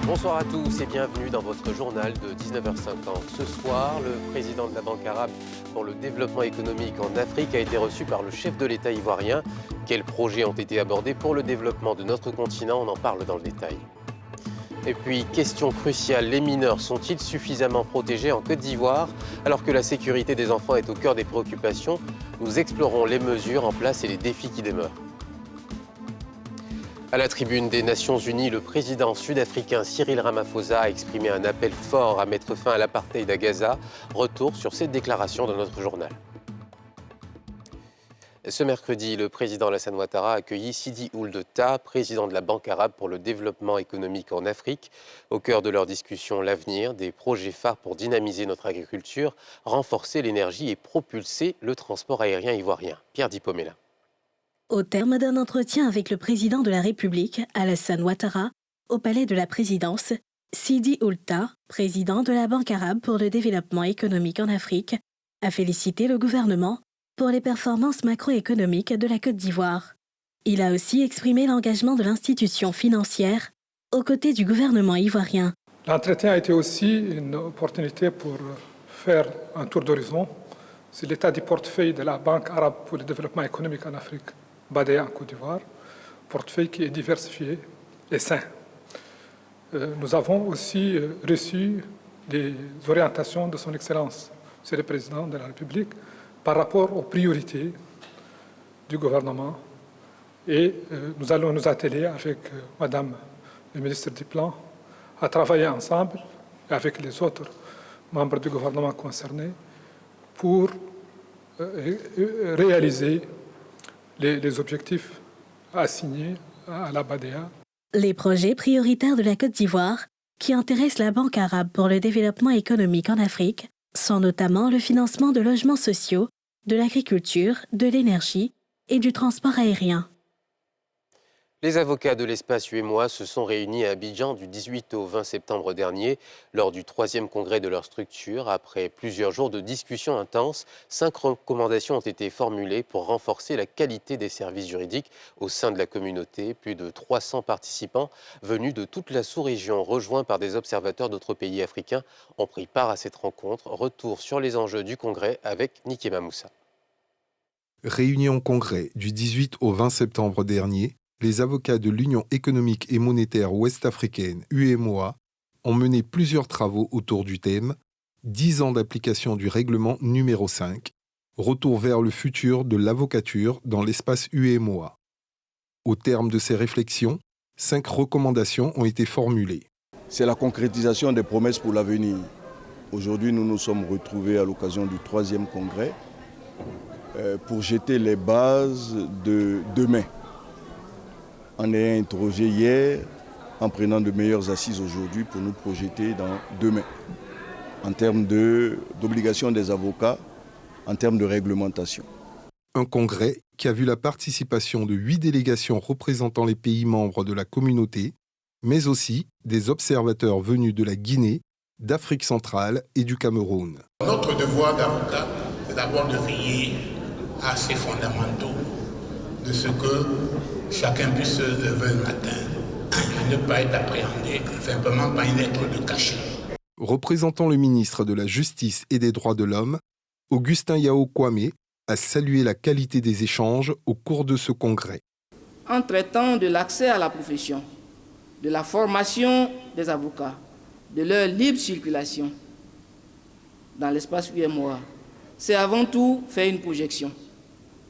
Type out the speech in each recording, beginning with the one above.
Bonsoir à tous et bienvenue dans votre journal de 19h50. Ce soir, le président de la Banque arabe pour le développement économique en Afrique a été reçu par le chef de l'État ivoirien. Quels projets ont été abordés pour le développement de notre continent? On en parle dans le détail. Et puis, question cruciale, les mineurs sont-ils suffisamment protégés en Côte d'Ivoire? Alors que la sécurité des enfants est au cœur des préoccupations, nous explorons les mesures en place et les défis qui demeurent. À la tribune des Nations Unies, le président sud-africain Cyril Ramaphosa a exprimé un appel fort à mettre fin à l'apartheid à Gaza. Retour sur cette déclaration dans notre journal. Ce mercredi, le président Alassane Ouattara a accueilli Sidi Ould Tah, président de la Banque arabe pour le développement économique en Afrique. Au cœur de leur discussion, l'avenir, des projets phares pour dynamiser notre agriculture, renforcer l'énergie et propulser le transport aérien ivoirien. Pierre Dipomela. Au terme d'un entretien avec le président de la République, Alassane Ouattara, au palais de la présidence, Sidi Ould Tah, président de la Banque arabe pour le développement économique en Afrique, a félicité le gouvernement pour les performances macroéconomiques de la Côte d'Ivoire. Il a aussi exprimé l'engagement de l'institution financière aux côtés du gouvernement ivoirien. L'entretien a été aussi une opportunité pour faire un tour d'horizon sur l'état du portefeuille de la Banque arabe pour le développement économique en Afrique, BADEA en Côte d'Ivoire, portefeuille qui est diversifié et sain. Nous avons aussi reçu les orientations de son Excellence, Monsieur le Président de la République, par rapport aux priorités du gouvernement. Et nous allons nous atteler avec Madame le ministre du Plan à travailler ensemble avec les autres membres du gouvernement concernés pour réaliser les objectifs assignés à la BADEA. Les projets prioritaires de la Côte d'Ivoire, qui intéressent la Banque arabe pour le développement économique en Afrique, sont notamment le financement de logements sociaux, de l'agriculture, de l'énergie et du transport aérien. Les avocats de l'espace UEMOA se sont réunis à Abidjan du 18 au 20 septembre dernier lors du 3e congrès de leur structure. Après plusieurs jours de discussions intenses, 5 recommandations ont été formulées pour renforcer la qualité des services juridiques au sein de la communauté. Plus de 300 participants venus de toute la sous-région, rejoints par des observateurs d'autres pays africains, ont pris part à cette rencontre. Retour sur les enjeux du congrès avec Nikema Moussa. Réunion congrès du 18 au 20 septembre dernier. Les avocats de l'Union économique et monétaire ouest-africaine, UEMOA, ont mené plusieurs travaux autour du thème « 10 ans d'application du règlement numéro 5, retour vers le futur de l'avocature dans l'espace UEMOA ». Au terme de ces réflexions, 5 recommandations ont été formulées. C'est la concrétisation des promesses pour l'avenir. Aujourd'hui, nous nous sommes retrouvés à l'occasion du 3e congrès pour jeter les bases de demain. En ayant interrogé hier, en prenant de meilleures assises aujourd'hui pour nous projeter dans demain, en termes d'obligation des avocats, en termes de réglementation. Un congrès qui a vu la participation de 8 délégations représentant les pays membres de la communauté, mais aussi des observateurs venus de la Guinée, d'Afrique centrale et du Cameroun. Notre devoir d'avocat, c'est d'abord de veiller à ces fondamentaux, de ce que chacun puisse se lever le matin et ne pas être appréhendé simplement par une lettre de cachet. Représentant le ministre de la Justice et des Droits de l'Homme, Augustin Yao Kwame a salué la qualité des échanges au cours de ce congrès. En traitant de l'accès à la profession, de la formation des avocats, de leur libre circulation dans l'espace UEMOA, c'est avant tout faire une projection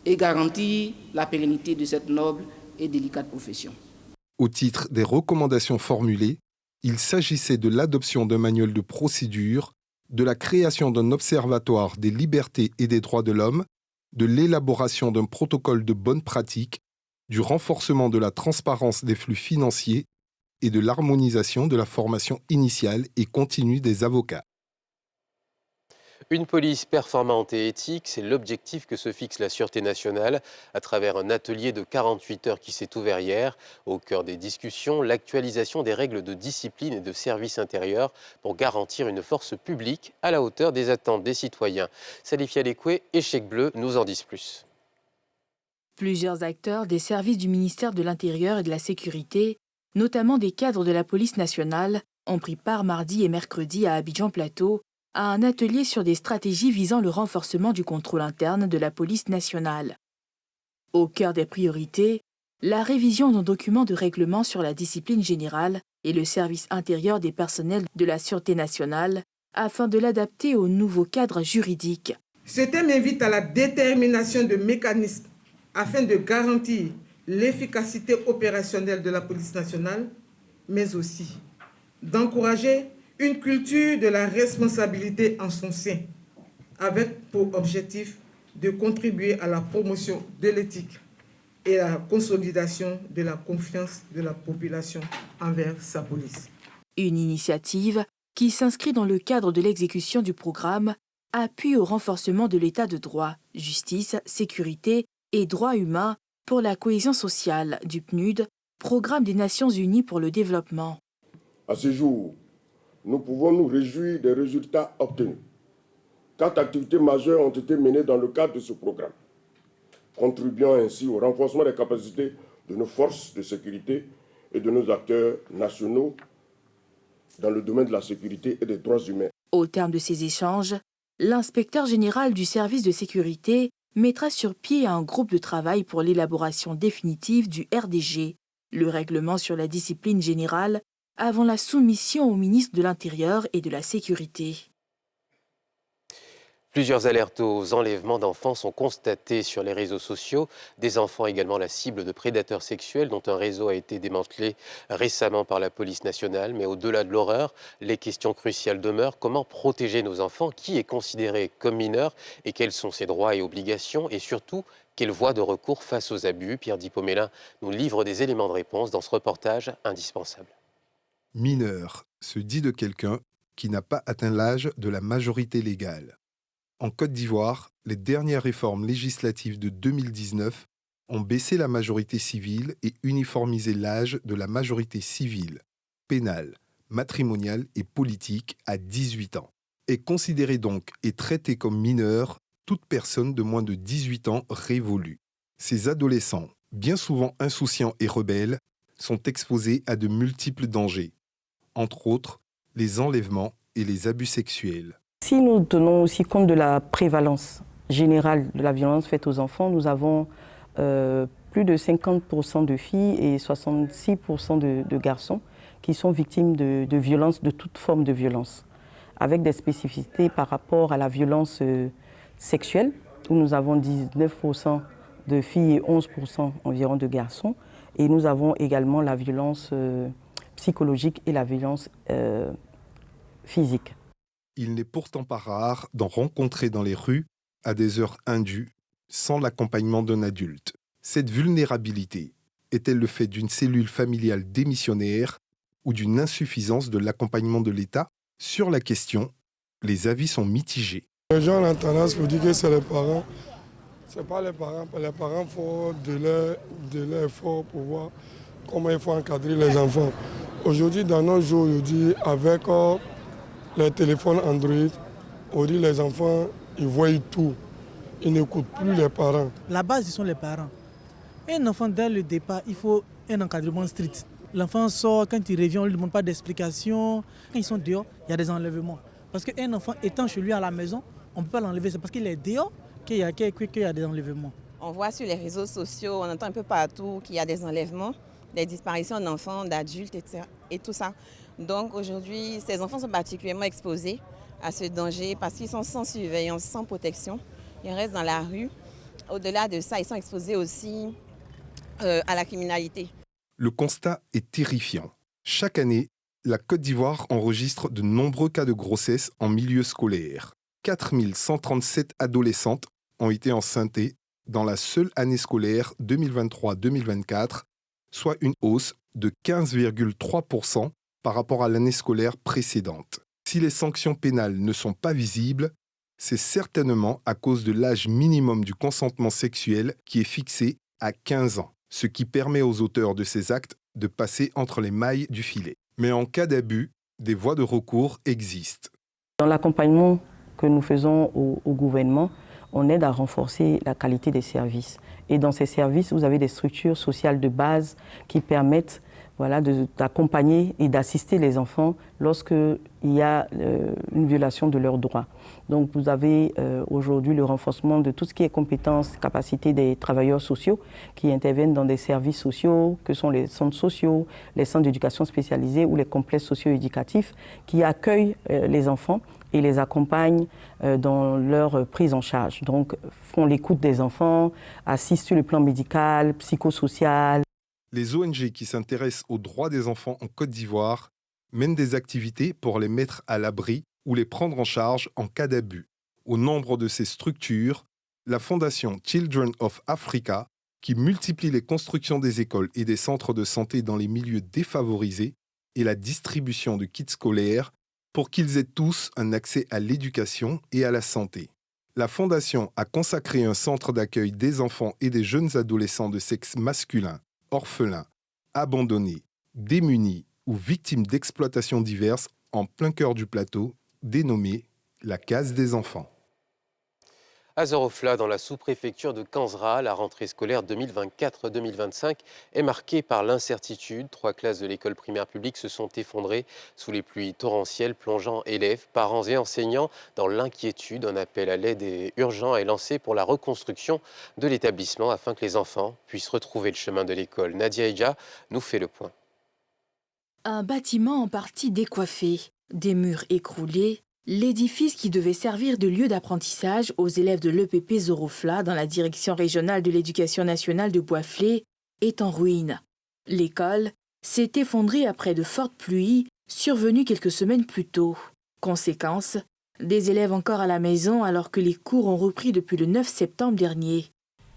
et garantir la pérennité de cette noble et délicate profession. Au titre des recommandations formulées, il s'agissait de l'adoption d'un manuel de procédure, de la création d'un observatoire des libertés et des droits de l'homme, de l'élaboration d'un protocole de bonne pratique, du renforcement de la transparence des flux financiers et de l'harmonisation de la formation initiale et continue des avocats. Une police performante et éthique, c'est l'objectif que se fixe la Sûreté nationale à travers un atelier de 48 heures qui s'est ouvert hier. Au cœur des discussions, l'actualisation des règles de discipline et de service intérieur pour garantir une force publique à la hauteur des attentes des citoyens. Salifia Lekoué et Chèque Bleu nous en disent plus. Plusieurs acteurs des services du ministère de l'Intérieur et de la Sécurité notamment des cadres de la police nationale, ont pris part mardi et mercredi à Abidjan Plateau à un atelier sur des stratégies visant le renforcement du contrôle interne de la police nationale. Au cœur des priorités, la révision d'un document de règlement sur la discipline générale et le service intérieur des personnels de la Sûreté nationale afin de l'adapter au nouveau cadre juridique. Ce thème invite à la détermination de mécanismes afin de garantir l'efficacité opérationnelle de la police nationale, mais aussi d'encourager une culture de la responsabilité en son sein, avec pour objectif de contribuer à la promotion de l'éthique et à la consolidation de la confiance de la population envers sa police. Une initiative qui s'inscrit dans le cadre de l'exécution du programme Appui au renforcement de l'état de droit, justice, sécurité et droits humains pour la cohésion sociale du PNUD, Programme des Nations Unies pour le développement. À ce jour, nous pouvons nous réjouir des résultats obtenus. 4 activités majeures ont été menées dans le cadre de ce programme, contribuant ainsi au renforcement des capacités de nos forces de sécurité et de nos acteurs nationaux dans le domaine de la sécurité et des droits humains. Au terme de ces échanges, l'inspecteur général du service de sécurité mettra sur pied un groupe de travail pour l'élaboration définitive du RDG, le règlement sur la discipline générale, avant la soumission au ministre de l'Intérieur et de la Sécurité. Plusieurs alertes aux enlèvements d'enfants sont constatées sur les réseaux sociaux. Des enfants également la cible de prédateurs sexuels dont un réseau a été démantelé récemment par la police nationale. Mais au-delà de l'horreur, les questions cruciales demeurent. Comment protéger nos enfants? Qui est considéré comme mineur? Et quels sont ses droits et obligations? Et surtout, quelle voie de recours face aux abus? Pierre Dipomélin nous livre des éléments de réponse dans ce reportage indispensable. Mineur se dit de quelqu'un qui n'a pas atteint l'âge de la majorité légale. En Côte d'Ivoire, les dernières réformes législatives de 2019 ont baissé la majorité civile et uniformisé l'âge de la majorité civile, pénale, matrimoniale et politique à 18 ans. Est considérée donc et traitée comme mineure toute personne de moins de 18 ans révolue. Ces adolescents, bien souvent insouciants et rebelles, sont exposés à de multiples dangers, entre autres les enlèvements et les abus sexuels. Si nous tenons aussi compte de la prévalence générale de la violence faite aux enfants, nous avons plus de 50% de filles et 66% de garçons qui sont victimes de violences, de toute forme de violence, avec des spécificités par rapport à la violence sexuelle, où nous avons 19% de filles et 11% environ de garçons, et nous avons également la violence psychologique et la violence physique. Il n'est pourtant pas rare d'en rencontrer dans les rues à des heures indues, sans l'accompagnement d'un adulte. Cette vulnérabilité est-elle le fait d'une cellule familiale démissionnaire ou d'une insuffisance de l'accompagnement de l'État? Sur la question, les avis sont mitigés. Les gens ont tendance pour dire que c'est les parents. Ce n'est pas les parents. Les parents font de leur effort pour voir comment il faut encadrer les enfants. Aujourd'hui, dans nos jours, avec les téléphones Android, on dit les enfants, ils voient tout. Ils n'écoutent plus les parents. La base, ce sont les parents. Un enfant, dès le départ, il faut un encadrement strict. L'enfant sort, quand il revient, on ne lui demande pas d'explication. Quand ils sont dehors, il y a des enlèvements. Parce qu'un enfant étant chez lui à la maison, on ne peut pas l'enlever. C'est parce qu'il est dehors qu'il y a des enlèvements. On voit sur les réseaux sociaux, on entend un peu partout qu'il y a des enlèvements, des disparitions d'enfants, d'adultes, etc. et tout ça. Donc aujourd'hui, ces enfants sont particulièrement exposés à ce danger parce qu'ils sont sans surveillance, sans protection. Ils restent dans la rue. Au-delà de ça, ils sont exposés aussi à la criminalité. Le constat est terrifiant. Chaque année, la Côte d'Ivoire enregistre de nombreux cas de grossesse en milieu scolaire. 4137 adolescentes ont été enceintes dans la seule année scolaire 2023-2024, soit une hausse de 15,3% par rapport à l'année scolaire précédente. Si les sanctions pénales ne sont pas visibles, c'est certainement à cause de l'âge minimum du consentement sexuel qui est fixé à 15 ans, ce qui permet aux auteurs de ces actes de passer entre les mailles du filet. Mais en cas d'abus, des voies de recours existent. Dans l'accompagnement que nous faisons au gouvernement, on aide à renforcer la qualité des services. Et dans ces services, vous avez des structures sociales de base qui permettent voilà, d'accompagner et d'assister les enfants lorsqu'il y a une violation de leurs droits. Donc vous avez aujourd'hui le renforcement de tout ce qui est compétences, capacités des travailleurs sociaux qui interviennent dans des services sociaux, que sont les centres sociaux, les centres d'éducation spécialisés ou les complexes socio-éducatifs qui accueillent les enfants et les accompagnent dans leur prise en charge. Donc font l'écoute des enfants, assistent sur le plan médical, psychosocial. Les ONG qui s'intéressent aux droits des enfants en Côte d'Ivoire mènent des activités pour les mettre à l'abri ou les prendre en charge en cas d'abus. Au nombre de ces structures, la fondation Children of Africa, qui multiplie les constructions des écoles et des centres de santé dans les milieux défavorisés et la distribution de kits scolaires pour qu'ils aient tous un accès à l'éducation et à la santé. La fondation a consacré un centre d'accueil des enfants et des jeunes adolescents de sexe masculin, orphelins, abandonnés, démunis ou victimes d'exploitations diverses en plein cœur du plateau, dénommé la Case des enfants. À Zorofla, dans la sous-préfecture de Kanzra, la rentrée scolaire 2024-2025 est marquée par l'incertitude. 3 classes de l'école primaire publique se sont effondrées sous les pluies torrentielles, plongeant élèves, parents et enseignants dans l'inquiétude. Un appel à l'aide urgent est lancé pour la reconstruction de l'établissement afin que les enfants puissent retrouver le chemin de l'école. Nadia Eja nous fait le point. Un bâtiment en partie décoiffé, des murs écroulés, l'édifice qui devait servir de lieu d'apprentissage aux élèves de l'EPP Zorofla dans la direction régionale de l'éducation nationale de Boisflé est en ruine. L'école s'est effondrée après de fortes pluies survenues quelques semaines plus tôt. Conséquence, des élèves encore à la maison alors que les cours ont repris depuis le 9 septembre dernier.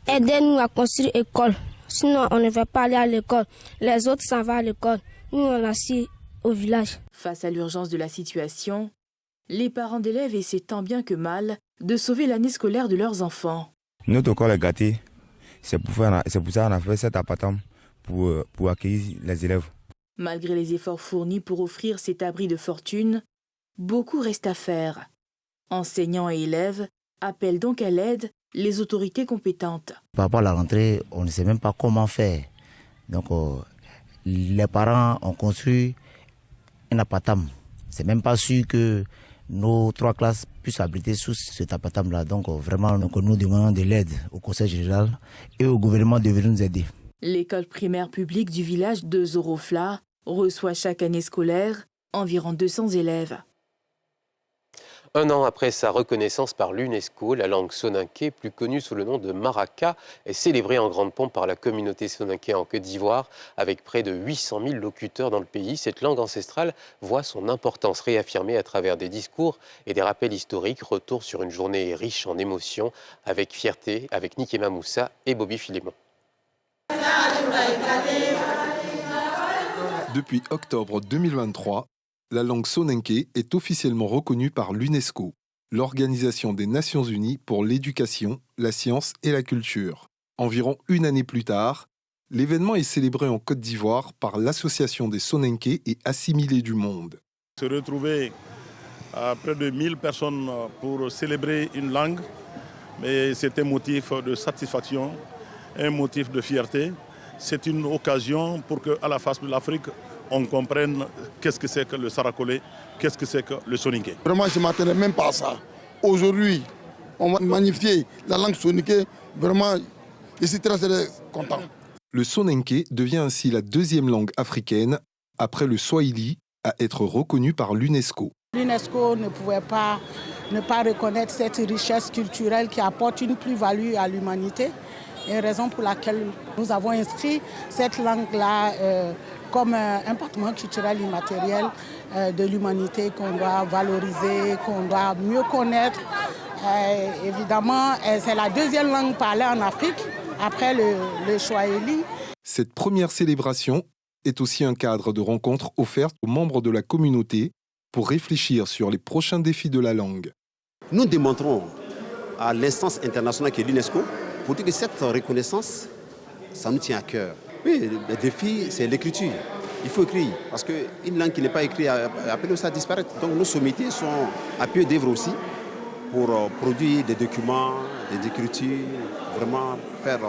Aidez-nous à construire l'école, sinon on ne va pas aller à l'école. Les autres s'en vont à l'école, nous on est assis au village. Face à l'urgence de la situation, les parents d'élèves essaient tant bien que mal de sauver l'année scolaire de leurs enfants. Notre école est gâtée. C'est pour ça qu'on a fait cet appartement pour accueillir les élèves. Malgré les efforts fournis pour offrir cet abri de fortune, beaucoup reste à faire. Enseignants et élèves appellent donc à l'aide les autorités compétentes. Par rapport à la rentrée, on ne sait même pas comment faire. Donc les parents ont construit un appartement. C'est même pas sûr que nos 3 classes puissent abriter sous cet appartement-là. Donc vraiment, nous demandons de l'aide au Conseil général et au gouvernement de venir nous aider. L'école primaire publique du village de Zorofla reçoit chaque année scolaire environ 200 élèves. 1 an après sa reconnaissance par l'UNESCO, la langue soninké, plus connue sous le nom de maraka, est célébrée en grande pompe par la communauté soninké en Côte d'Ivoire. Avec près de 800 000 locuteurs dans le pays, cette langue ancestrale voit son importance réaffirmée à travers des discours et des rappels historiques. Retour sur une journée riche en émotions, avec fierté, avec Nikema Moussa et Bobby Philémon. Depuis octobre 2023, la langue soninké est officiellement reconnue par l'UNESCO, l'Organisation des Nations Unies pour l'éducation, la science et la culture. Environ une année plus tard, l'événement est célébré en Côte d'Ivoire par l'Association des Soninké et Assimilés du monde. Se retrouver à près de 1000 personnes pour célébrer une langue, mais c'est un motif de satisfaction, un motif de fierté. C'est une occasion pour qu'à la face de l'Afrique, on comprenne qu'est-ce que c'est que le sarakolé, qu'est-ce que c'est que le soninké. Vraiment, je ne m'attendais même pas à ça. Aujourd'hui, on va magnifier la langue soninké. Vraiment, je suis très content. Le soninké devient ainsi la 2e langue africaine, après le swahili, à être reconnue par l'UNESCO. L'UNESCO ne pouvait pas ne pas reconnaître cette richesse culturelle qui apporte une plus-value à l'humanité. Et raison pour laquelle nous avons inscrit cette langue-là comme un patrimoine culturel immatériel de l'humanité qu'on doit valoriser, qu'on doit mieux connaître. Évidemment, c'est la 2e langue parlée en Afrique, après le swahili. Cette première célébration est aussi un cadre de rencontre offert aux membres de la communauté pour réfléchir sur les prochains défis de la langue. Nous démontrons à l'instance internationale qui est l'UNESCO pour dire que cette reconnaissance, ça nous tient à cœur. Oui, le défi, c'est l'écriture. Il faut écrire, parce qu'une langue qui n'est pas écrite appelle aussi à disparaître. Donc nos sommités sont à pied d'œuvre aussi pour produire des documents, des écritures, vraiment faire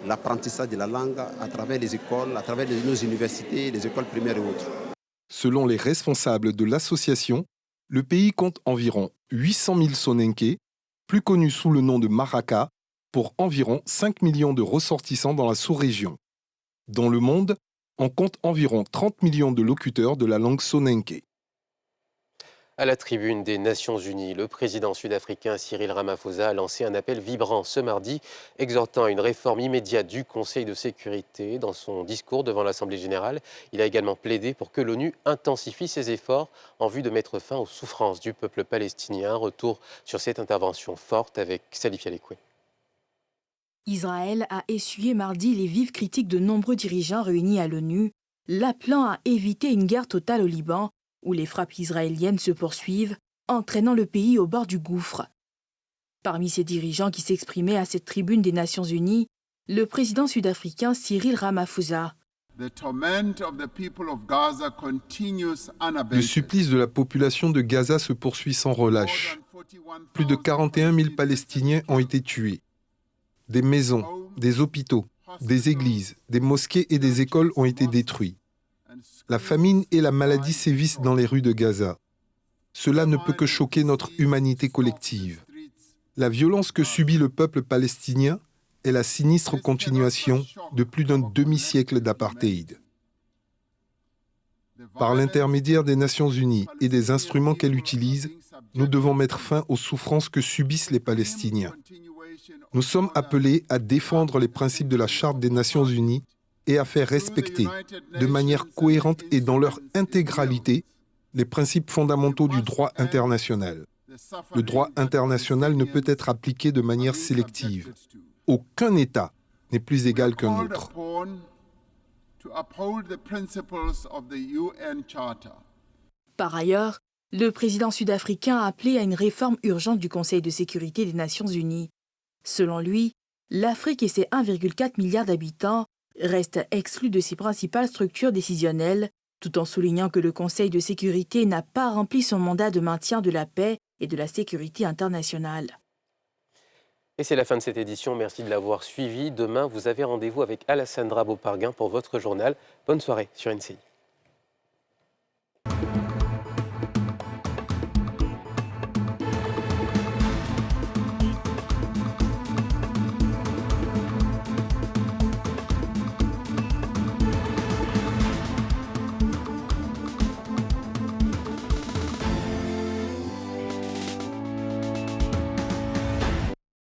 l'apprentissage de la langue à travers les écoles, à travers nos universités, les écoles primaires et autres. Selon les responsables de l'association, le pays compte environ 800 000 Soninké, plus connus sous le nom de Maraka, pour environ 5 millions de ressortissants dans la sous-région. Dans le monde, on compte environ 30 millions de locuteurs de la langue Soninké. À la tribune des Nations Unies, le président sud-africain Cyril Ramaphosa a lancé un appel vibrant ce mardi, exhortant à une réforme immédiate du Conseil de sécurité. Dans son discours devant l'Assemblée générale, il a également plaidé pour que l'ONU intensifie ses efforts en vue de mettre fin aux souffrances du peuple palestinien. Retour sur cette intervention forte avec Salif Alekoué. Israël a essuyé mardi les vives critiques de nombreux dirigeants réunis à l'ONU, l'appelant à éviter une guerre totale au Liban, où les frappes israéliennes se poursuivent, entraînant le pays au bord du gouffre. Parmi ces dirigeants qui s'exprimaient à cette tribune des Nations Unies, le président sud-africain Cyril Ramaphosa. Le supplice de la population de Gaza se poursuit sans relâche. Plus de 41 000 Palestiniens ont été tués. Des maisons, des hôpitaux, des églises, des mosquées et des écoles ont été détruits. La famine et la maladie sévissent dans les rues de Gaza. Cela ne peut que choquer notre humanité collective. La violence que subit le peuple palestinien est la sinistre continuation de plus d'un demi-siècle d'apartheid. Par l'intermédiaire des Nations Unies et des instruments qu'elle utilise, nous devons mettre fin aux souffrances que subissent les Palestiniens. Nous sommes appelés à défendre les principes de la Charte des Nations Unies et à faire respecter, de manière cohérente et dans leur intégralité, les principes fondamentaux du droit international. Le droit international ne peut être appliqué de manière sélective. Aucun État n'est plus égal qu'un autre. Par ailleurs, le président sud-africain a appelé à une réforme urgente du Conseil de sécurité des Nations Unies. Selon lui, l'Afrique et ses 1,4 milliard d'habitants restent exclus de ses principales structures décisionnelles, tout en soulignant que le Conseil de sécurité n'a pas rempli son mandat de maintien de la paix et de la sécurité internationale. Et c'est la fin de cette édition. Merci de l'avoir suivi. Demain, vous avez rendez-vous avec Alessandra Beauparguin pour votre journal. Bonne soirée sur NCI.